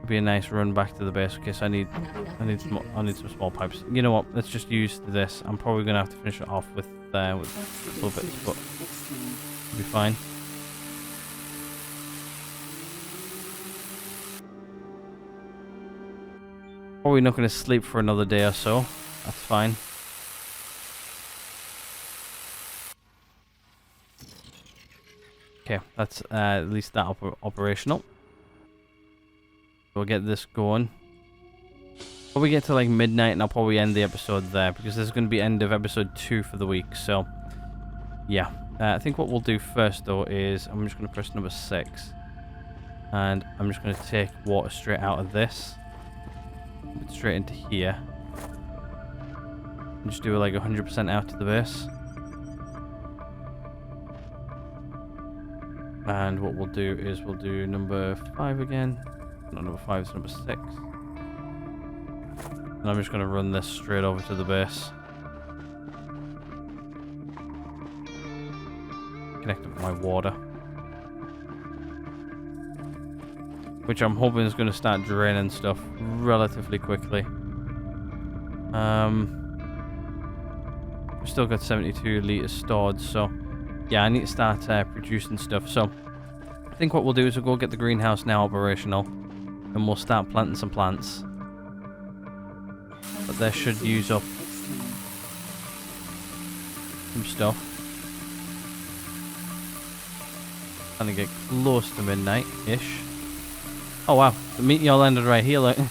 Be a nice run back to the base. Okay, so I need some small pipes. You know what? Let's just use this. I'm probably gonna have to finish it off with a little bit, but it'll be fine. Probably not gonna sleep for another day or so. That's fine. Okay, that's at least that operational. We'll get this going. Probably get to like midnight and I'll probably end the episode there because this is going to be end of episode 2 for the week. So, yeah. I think what we'll do first though is I'm just going to press number 6. And I'm just going to take water straight out of this. Put it straight into here. And just do it like 100% out to the base. And what we'll do is we'll do number 5 again. Not number 5, it's number 6. And I'm just going to run this straight over to the base. Connect up my water. Which I'm hoping is going to start draining stuff relatively quickly. We've still got 72 litres stored, so yeah, I need to start producing stuff. So I think what we'll do is we'll go get the greenhouse now operational. And we'll start planting some plants. But they should use up some stuff. Trying to get close to midnight-ish. Oh wow, the meteor landed right here, like. I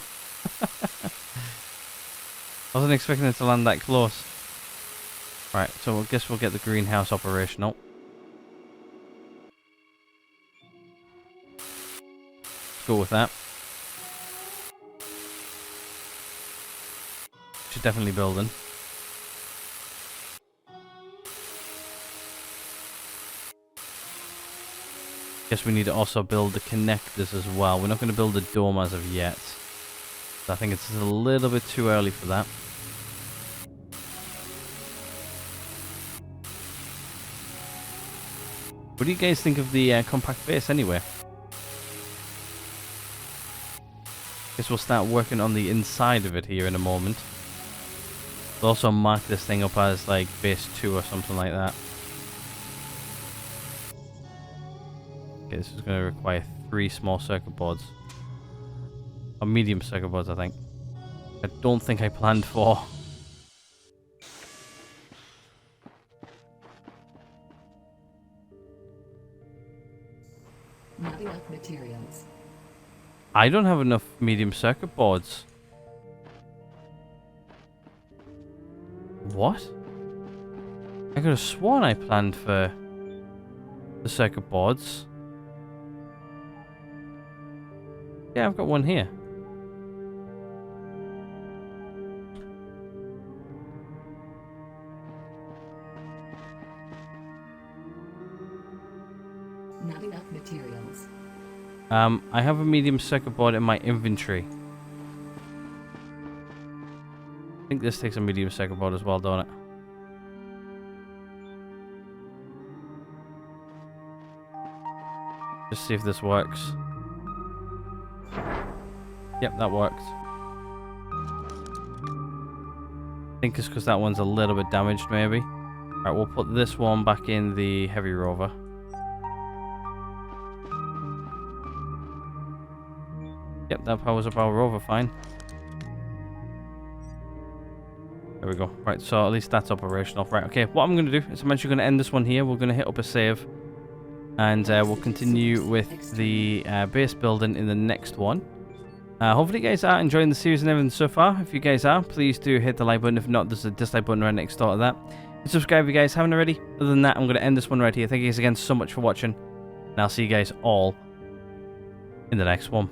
wasn't expecting it to land that close. Right, so I guess we'll get the greenhouse operational. Let's go with that. Should definitely building. guess we need to also build the connectors as well. We're not going to build a dome as of yet. So I think it's a little bit too early for that. What do you guys think of the compact base anyway? Guess we'll start working on the inside of it here in a moment. We'll also mark this thing up as like base 2 or something like that. Okay, this is going to require 3 small circuit boards. Or medium circuit boards, I think. I don't think I planned for. Not enough materials. I don't have enough medium circuit boards. What? I could have sworn I planned for the circuit boards. Yeah, I've got one here. Not enough materials. I have a medium circuit board in my inventory. I think this takes a medium circuit board as well, don't it? Just see if this works. Yep, that worked. I think it's because that one's a little bit damaged, maybe. Alright, we'll put this one back in the heavy rover. Yep, that powers up our rover fine. There we go. Right, so at least that's operational. Right, okay, what I'm going to do is I'm actually going to end this one here. We're going to hit up a save. And we'll continue with the base building in the next one. Hopefully you guys are enjoying the series and everything so far. If you guys are, please do hit the like button. If not, there's a dislike button right next door to that. And subscribe if you guys haven't already. Other than that, I'm going to end this one right here. Thank you guys again so much for watching. And I'll see you guys all in the next one.